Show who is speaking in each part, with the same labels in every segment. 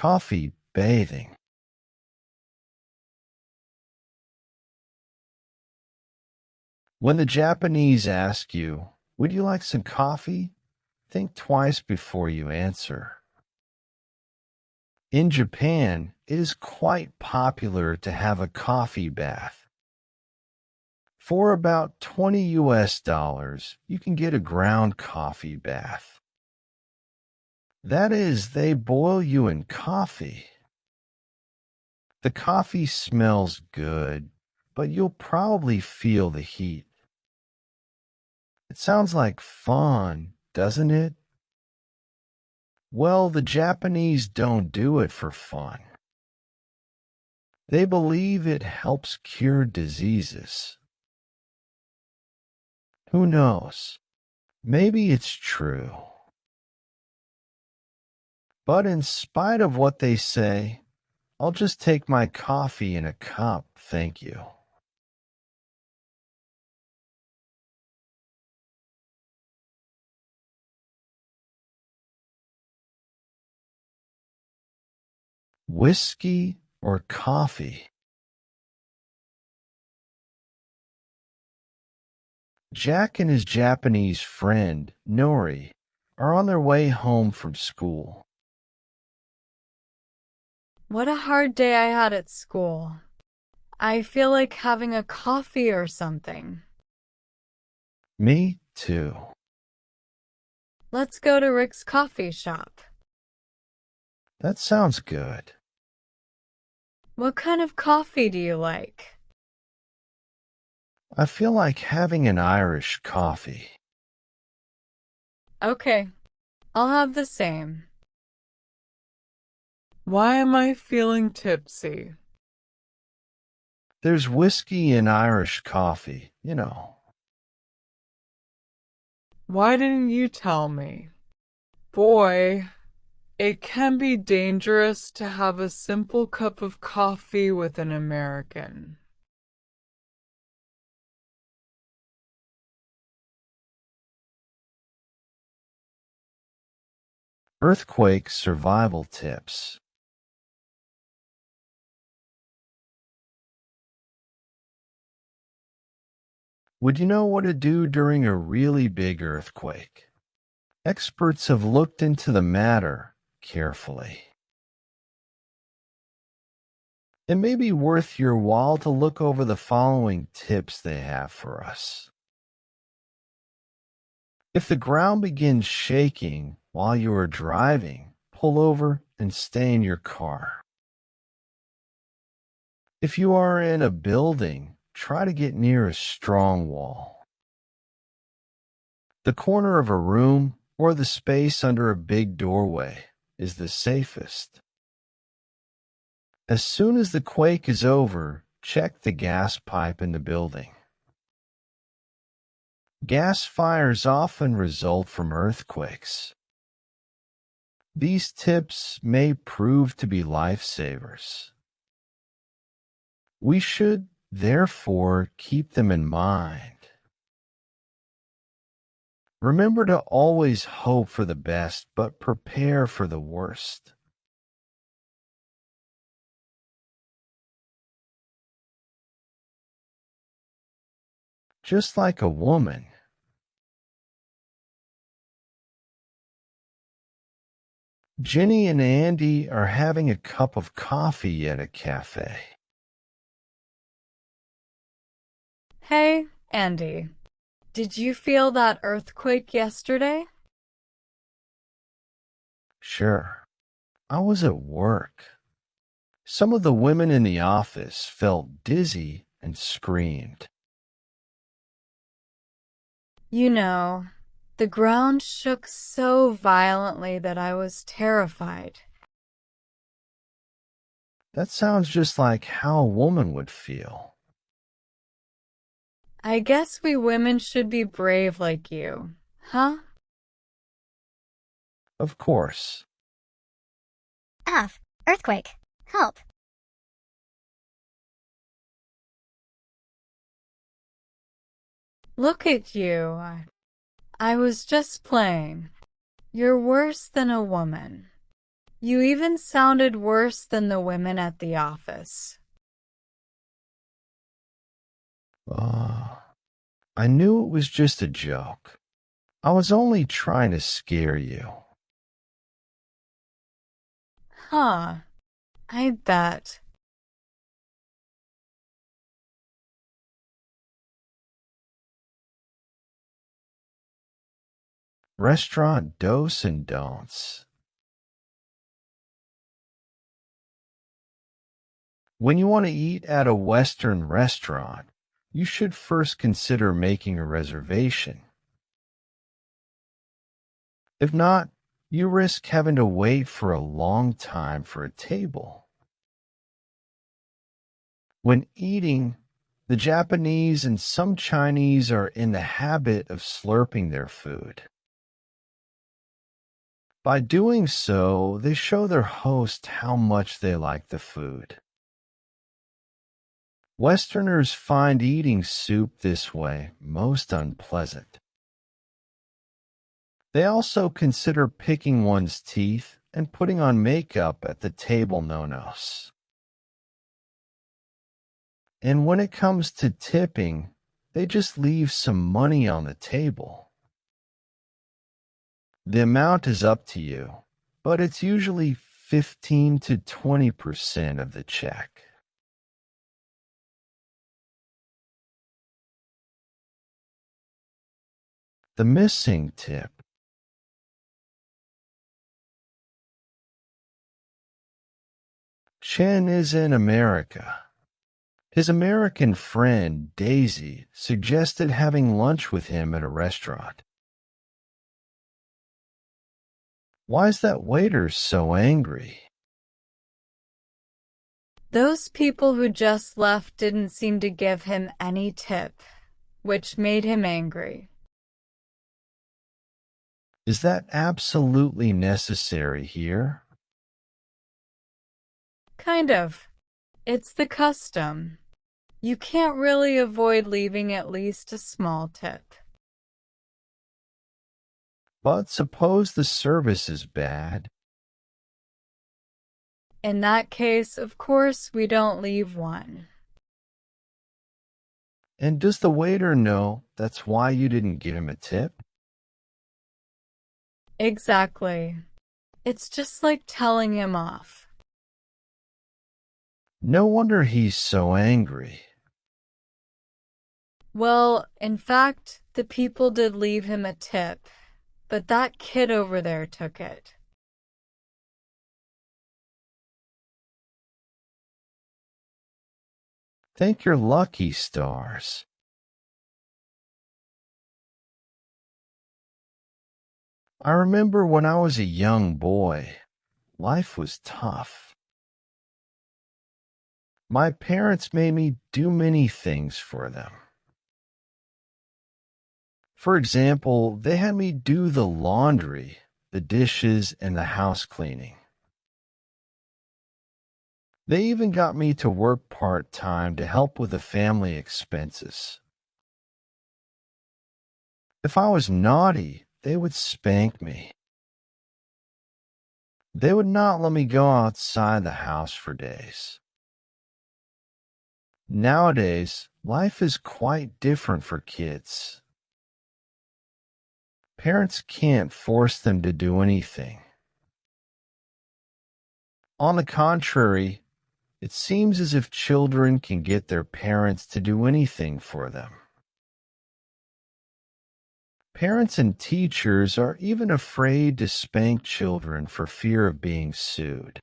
Speaker 1: Coffee bathing. When the Japanese ask you, "Would you like some coffee?" think twice before you answer. In Japan, it is quite popular to have a coffee bath. For about $20, you can get a ground coffee bath. That is, they boil you in coffee. The coffee smells good, but you'll probably feel the heat. It sounds like fun, doesn't it? Well, the Japanese don't do it for fun. They believe it helps cure diseases. Who knows? Maybe it's true. But in spite of what they say, I'll just take my coffee in a cup, thank you. Whiskey or coffee? Jack and his Japanese friend, Nori, are on their way home from school.
Speaker 2: What a hard day I had at school. I feel like having a coffee or something.
Speaker 1: Me too.
Speaker 2: Let's go to Rick's coffee shop.
Speaker 1: That sounds good.
Speaker 2: What kind of coffee do you like?
Speaker 1: I feel like having an Irish coffee.
Speaker 2: Okay, I'll have the same.
Speaker 3: Why am I feeling tipsy?
Speaker 1: There's whiskey in Irish coffee, you know.
Speaker 3: Why didn't you tell me? Boy, it can be dangerous to have a simple cup of coffee with an American.
Speaker 1: Earthquake survival tips. Would you know what to do during a really big earthquake? Experts have looked into the matter carefully. It may be worth your while to look over the following tips they have for us. If the ground begins shaking while you are driving, pull over and stay in your car. If you are in a building, try to get near a strong wall. The corner of a room or the space under a big doorway is the safest. As soon as the quake is over, check the gas pipe in the building. Gas fires often result from earthquakes. These tips may prove to be lifesavers. We should, therefore, keep them in mind. Remember to always hope for the best, but prepare for the worst. Just like a woman. Jenny and Andy are having a cup of coffee at a cafe.
Speaker 2: Hey, Andy. Did you feel that earthquake yesterday?
Speaker 1: Sure. I was at work. Some of the women in the office felt dizzy and screamed.
Speaker 2: You know, the ground shook so violently that I was terrified.
Speaker 1: That sounds just like how a woman would feel.
Speaker 2: I guess we women should be brave like you, huh?
Speaker 1: Of course.
Speaker 4: Earthquake. Help.
Speaker 2: Look at you. I was just playing. You're worse than a woman. You even sounded worse than the women at the office.
Speaker 1: I knew it was just a joke. I was only trying to scare you.
Speaker 2: Huh, I bet.
Speaker 1: Restaurant dos and don'ts. When you want to eat at a Western restaurant, you should first consider making a reservation. If not, you risk having to wait for a long time for a table. When eating, the Japanese and some Chinese are in the habit of slurping their food. By doing so, they show their host how much they like the food. Westerners find eating soup this way most unpleasant. They also consider picking one's teeth and putting on makeup at the table no-nos. And when it comes to tipping, they just leave some money on the table. The amount is up to you, but it's usually 15 to 20% of the check. The missing tip. Chen is in America. His American friend, Daisy, suggested having lunch with him at a restaurant. Why is that waiter so angry?
Speaker 2: Those people who just left didn't seem to give him any tip, which made him angry.
Speaker 1: Is that absolutely necessary here?
Speaker 2: Kind of. It's the custom. You can't really avoid leaving at least a small tip.
Speaker 1: But suppose the service is bad.
Speaker 2: In that case, of course, we don't leave one.
Speaker 1: And does the waiter know that's why you didn't give him a tip?
Speaker 2: Exactly. It's just like telling him off.
Speaker 1: No wonder he's so angry.
Speaker 2: Well, in fact, the people did leave him a tip, but that kid over there took it.
Speaker 1: Thank your lucky stars. I remember when I was a young boy, life was tough. My parents made me do many things for them. For example, they had me do the laundry, the dishes, and the house cleaning. They even got me to work part-time to help with the family expenses. If I was naughty, they would spank me. They would not let me go outside the house for days. Nowadays, life is quite different for kids. Parents can't force them to do anything. On the contrary, it seems as if children can get their parents to do anything for them. Parents and teachers are even afraid to spank children for fear of being sued.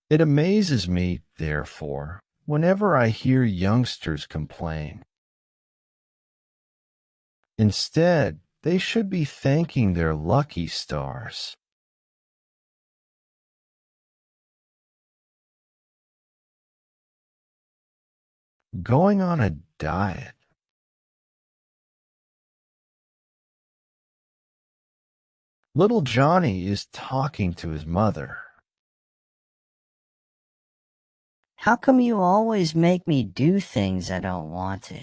Speaker 1: It amazes me, therefore, whenever I hear youngsters complain. Instead, they should be thanking their lucky stars. Going on a diet. Little Johnny is talking to his mother.
Speaker 4: How come you always make me do things I don't want to?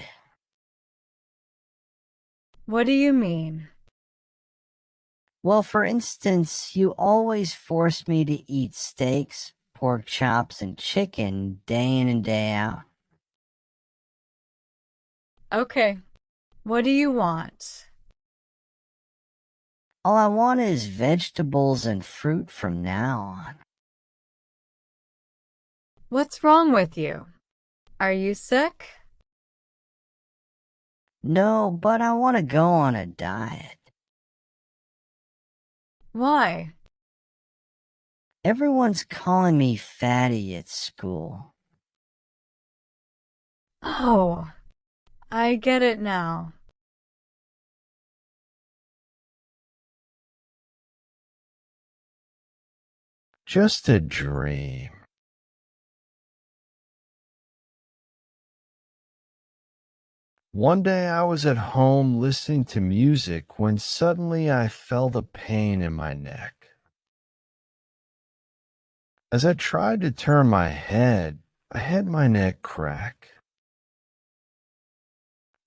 Speaker 2: What do you mean?
Speaker 4: Well, for instance, you always force me to eat steaks, pork chops, and chicken day in and day out.
Speaker 2: Okay, what do you want?
Speaker 4: All I want is vegetables and fruit from now on.
Speaker 2: What's wrong with you? Are you sick?
Speaker 4: No, but I want to go on a diet.
Speaker 2: Why?
Speaker 4: Everyone's calling me fatty at school.
Speaker 2: Oh, I get it now.
Speaker 1: Just a dream. One day I was at home listening to music when suddenly I felt a pain in my neck. As I tried to turn my head, I had my neck crack.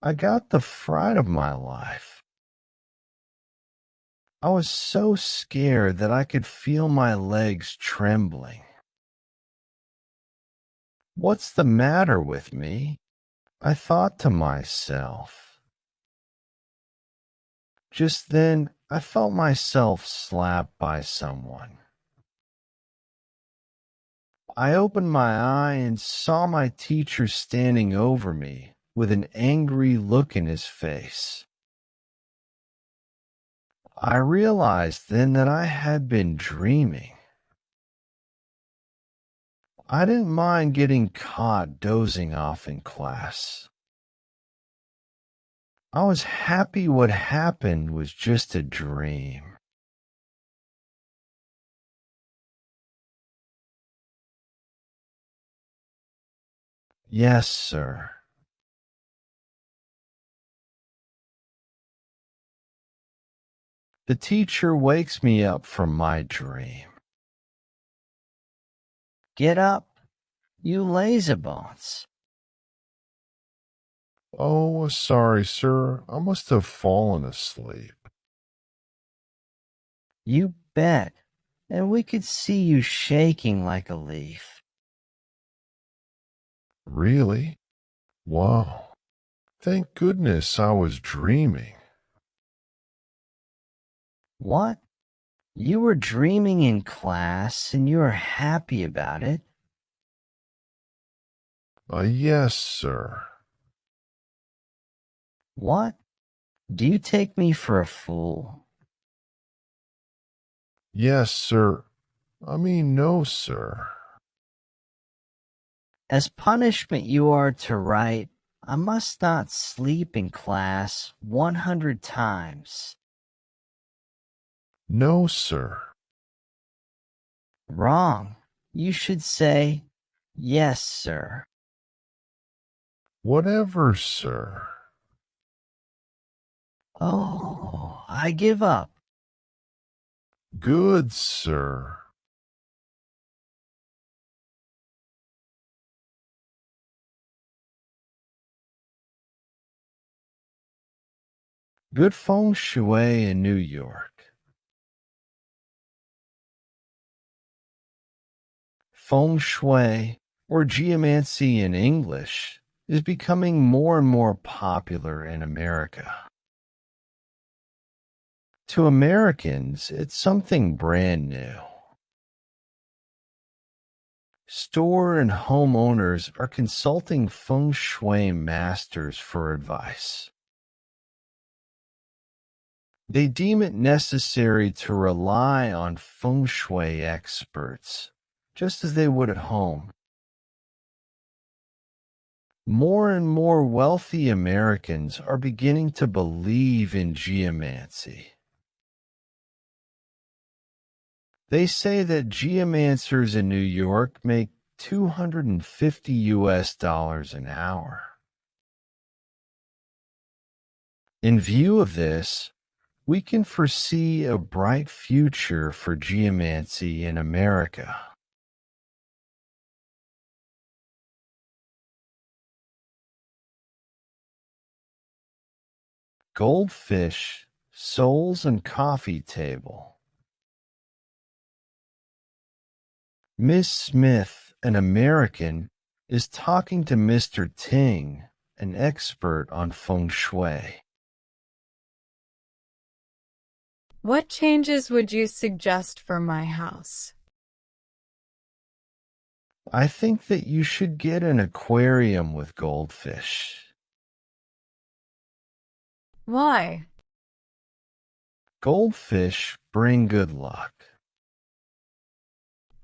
Speaker 1: I got the fright of my life. I was so scared that I could feel my legs trembling. What's the matter with me? I thought to myself. Just then, I felt myself slapped by someone. I opened my eye and saw my teacher standing over me with an angry look in his face. I realized then that I had been dreaming. I didn't mind getting caught dozing off in class. I was happy what happened was just a dream. Yes, sir. The teacher wakes me up from my dream.
Speaker 4: Get up, you lazybones.
Speaker 1: Oh, sorry, sir. I must have fallen asleep.
Speaker 4: You bet. And we could see you shaking like a leaf.
Speaker 1: Really? Wow. Thank goodness I was dreaming.
Speaker 4: What? You were dreaming in class and you were happy about it?
Speaker 1: Yes, sir.
Speaker 4: What? Do you take me for a fool?
Speaker 1: Yes, sir. No, sir.
Speaker 4: As punishment you are to write, I must not sleep in class 100 times.
Speaker 1: No, sir.
Speaker 4: Wrong. You should say, yes, sir.
Speaker 1: Whatever, sir.
Speaker 4: Oh, I give up.
Speaker 1: Good, sir. Good feng shui in New York. Feng shui, or geomancy in English, is becoming more and more popular in America. To Americans, it's something brand new. Store and homeowners are consulting feng shui masters for advice. They deem it necessary to rely on feng shui experts, just as they would at home. More and more wealthy Americans are beginning to believe in geomancy. They say that geomancers in New York make $250 an hour. In view of this, we can foresee a bright future for geomancy in America. Goldfish, souls and coffee table. Miss Smith, an American, is talking to Mr. Ting, an expert on feng shui.
Speaker 2: What changes would you suggest for my house?
Speaker 1: I think that you should get an aquarium with goldfish.
Speaker 2: Why?
Speaker 1: Goldfish bring good luck.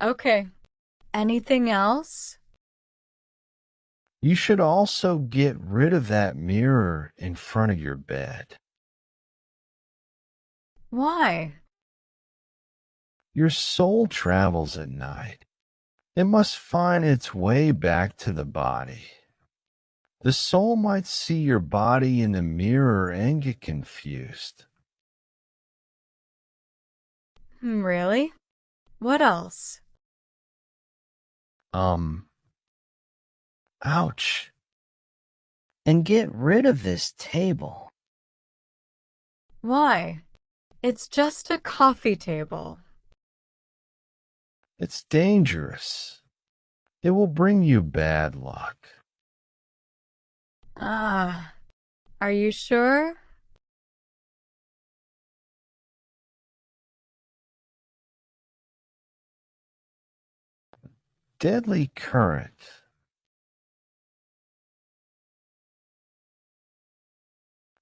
Speaker 2: Okay. Anything else?
Speaker 1: You should also get rid of that mirror in front of your bed.
Speaker 2: Why?
Speaker 1: Your soul travels at night. It must find its way back to the body. The soul might see your body in the mirror and get confused.
Speaker 2: Really? What else?
Speaker 1: Ouch.
Speaker 4: And get rid of this table.
Speaker 2: Why? It's just a coffee table.
Speaker 1: It's dangerous. It will bring you bad luck.
Speaker 2: Are you sure?
Speaker 1: Deadly current.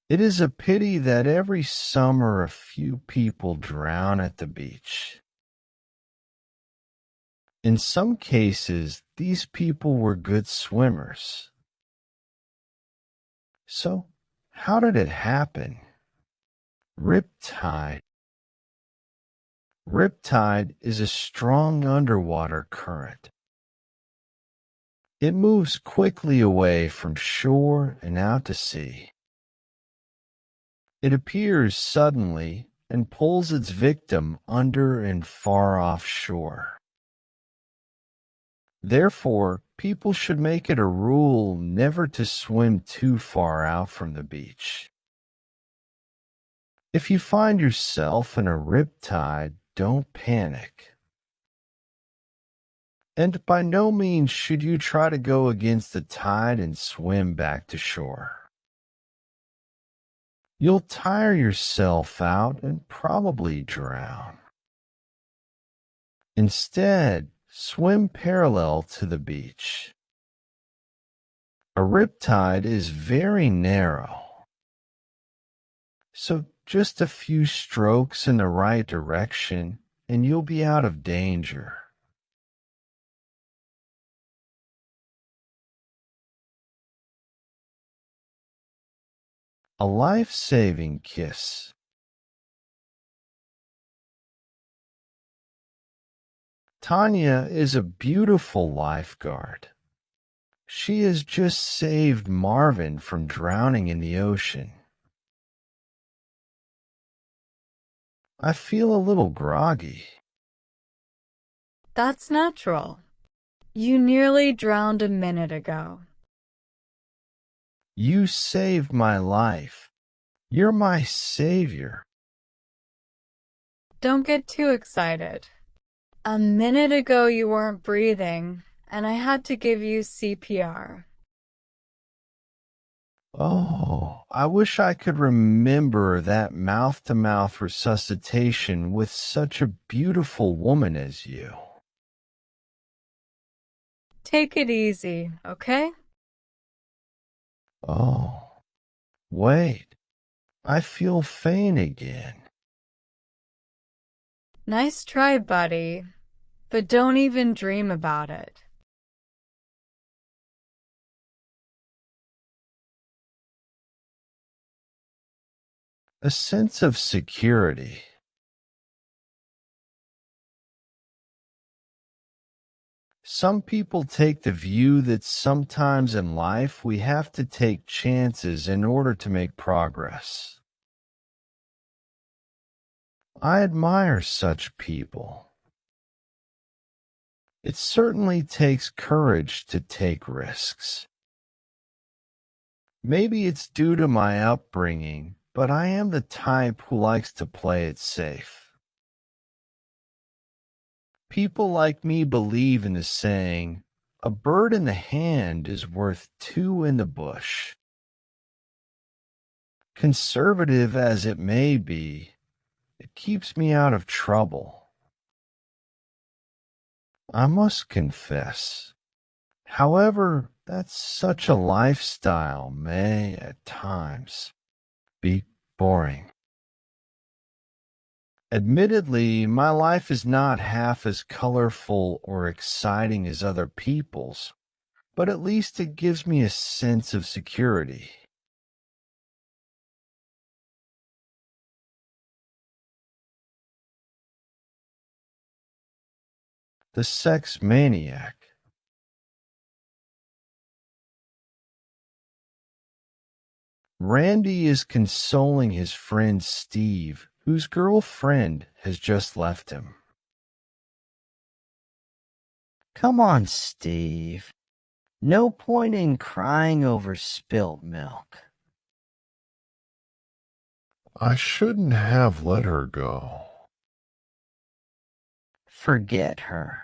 Speaker 1: It is a pity that every summer a few people drown at the beach. In some cases, these people were good swimmers. So, how did it happen? Riptide. Riptide is a strong underwater current. It moves quickly away from shore and out to sea. It appears suddenly and pulls its victim under and far offshore. Therefore, people should make it a rule never to swim too far out from the beach. If you find yourself in a riptide, don't panic. And by no means should you try to go against the tide and swim back to shore. You'll tire yourself out and probably drown. Instead, swim parallel to the beach. A riptide is very narrow, so just a few strokes in the right direction and you'll be out of danger. A life-saving kiss. Tanya is a beautiful lifeguard. She has just saved Marvin from drowning in the ocean. I feel a little groggy.
Speaker 2: That's natural. You nearly drowned a minute ago.
Speaker 1: You saved my life. You're my savior.
Speaker 2: Don't get too excited. A minute ago you weren't breathing, and I had to give you CPR.
Speaker 1: Oh, I wish I could remember that mouth-to-mouth resuscitation with such a beautiful woman as you.
Speaker 2: Take it easy, okay?
Speaker 1: Oh, wait. I feel faint again.
Speaker 2: Nice try, buddy, but don't even dream about it.
Speaker 1: A sense of security. Some people take the view that sometimes in life we have to take chances in order to make progress. I admire such people. It certainly takes courage to take risks. Maybe it's due to my upbringing, but I am the type who likes to play it safe. People like me believe in the saying, "A bird in the hand is worth two in the bush." Conservative as it may be, it keeps me out of trouble. I must confess, however, that such a lifestyle may, at times, be boring. Admittedly, my life is not half as colorful or exciting as other people's, but at least it gives me a sense of security. The sex maniac. Randy is consoling his friend Steve, whose girlfriend has just left him.
Speaker 4: Come on, Steve. No point in crying over spilt milk.
Speaker 1: I shouldn't have let her go.
Speaker 4: Forget her.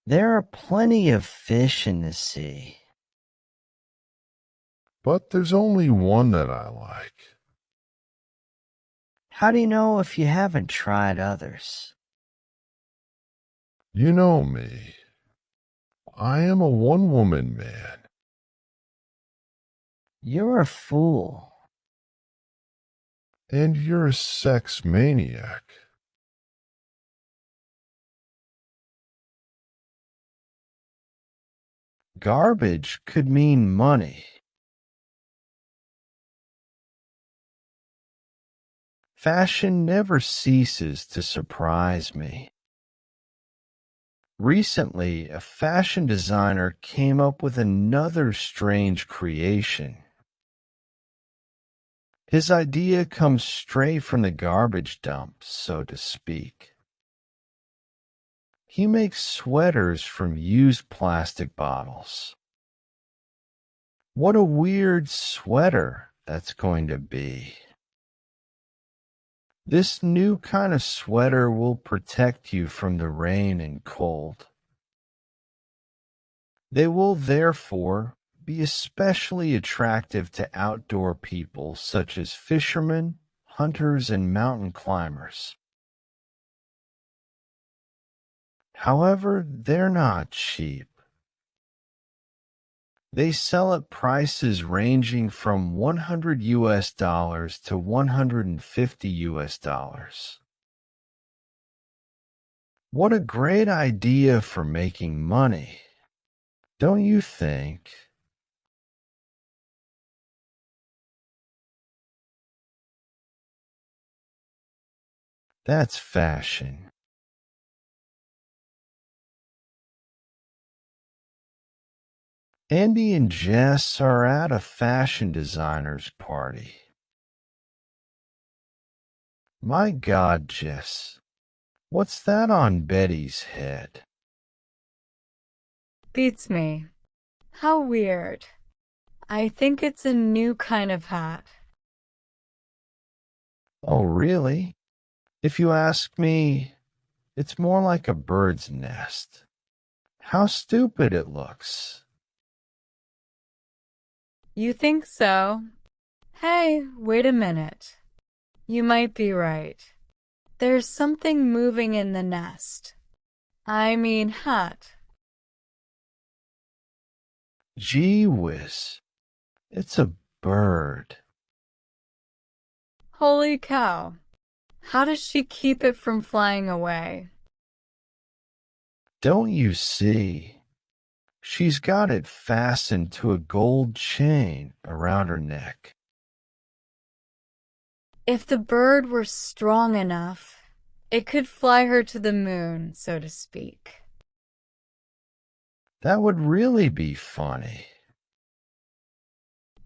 Speaker 4: There are plenty of fish in the sea.
Speaker 1: But there's only one that I like.
Speaker 4: How do you know if you haven't tried others?
Speaker 1: You know me. I am a one-woman man.
Speaker 4: You're a fool.
Speaker 1: And you're a sex maniac. Garbage could mean money. Fashion never ceases to surprise me. Recently, a fashion designer came up with another strange creation. His idea comes straight from the garbage dump, so to speak. He makes sweaters from used plastic bottles. What a weird sweater that's going to be. This new kind of sweater will protect you from the rain and cold. They will therefore be especially attractive to outdoor people such as fishermen, hunters, and mountain climbers. However, they're not cheap. They sell at prices ranging from $100 to $150. What a great idea for making money, don't you think? That's fashion. Andy and Jess are at a fashion designer's party. My God, Jess, what's that on Betty's head?
Speaker 2: Beats me. How weird. I think it's a new kind of hat.
Speaker 1: Oh, really? If you ask me, it's more like a bird's nest. How stupid it looks.
Speaker 2: You think so? Hey, wait a minute. You might be right. There's something moving in the nest. I mean hat.
Speaker 1: Gee whiz, it's a bird.
Speaker 2: Holy cow. How does she keep it from flying away?
Speaker 1: Don't you see? She's got it fastened to a gold chain around her neck.
Speaker 2: If the bird were strong enough, it could fly her to the moon, so to speak.
Speaker 1: That would really be funny.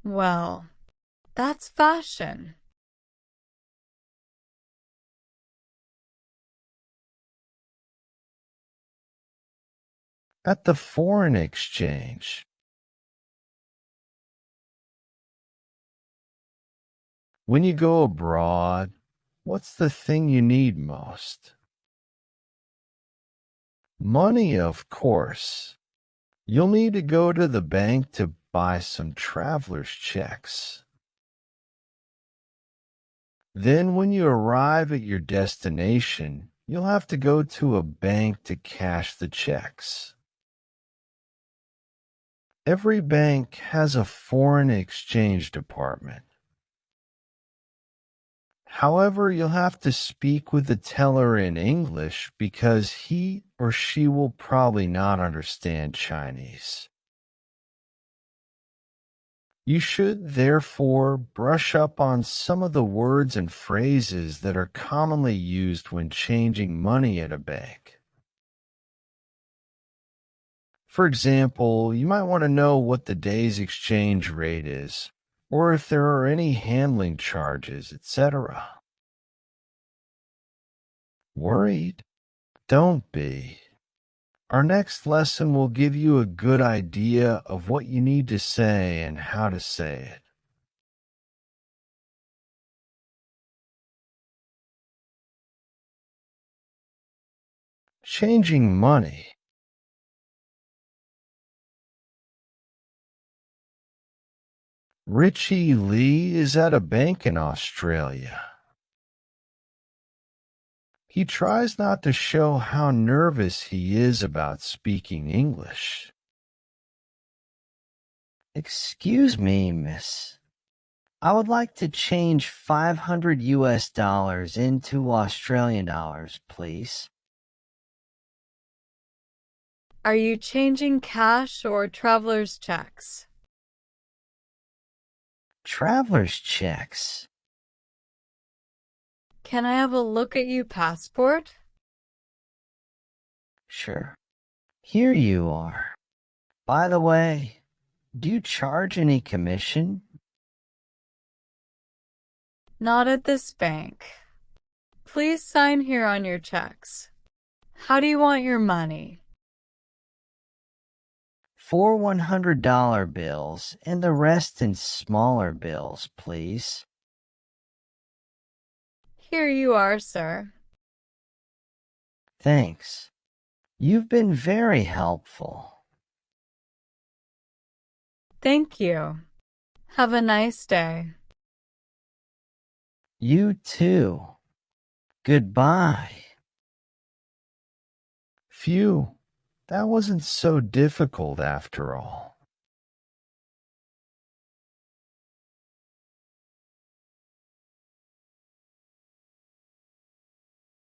Speaker 2: Well, that's fashion.
Speaker 1: At the foreign exchange. When you go abroad, what's the thing you need most? Money, of course. You'll need to go to the bank to buy some traveler's checks. Then when you arrive at your destination, you'll have to go to a bank to cash the checks. Every bank has a foreign exchange department. However, you'll have to speak with the teller in English because he or she will probably not understand Chinese. You should, therefore, brush up on some of the words and phrases that are commonly used when changing money at a bank. For example, you might want to know what the day's exchange rate is, or if there are any handling charges, etc. Worried? Don't be. Our next lesson will give you a good idea of what you need to say and how to say it. Changing money. Richie Lee is at a bank in Australia. He tries not to show how nervous he is about speaking English.
Speaker 4: Excuse me, miss. I would like to change $500 into Australian dollars, please.
Speaker 2: Are you changing cash or traveler's checks?
Speaker 4: Traveler's checks.
Speaker 2: Can I have a look at your passport?
Speaker 4: Sure. Here you are. By the way, do you charge any commission?
Speaker 2: Not at this bank. Please sign here on your checks. How do you want your money?
Speaker 4: 4 $100 bills and the rest in smaller bills, please.
Speaker 2: Here you are, sir.
Speaker 4: Thanks. You've been very helpful.
Speaker 2: Thank you. Have a nice day.
Speaker 4: You too. Goodbye.
Speaker 1: Phew, that wasn't so difficult after all.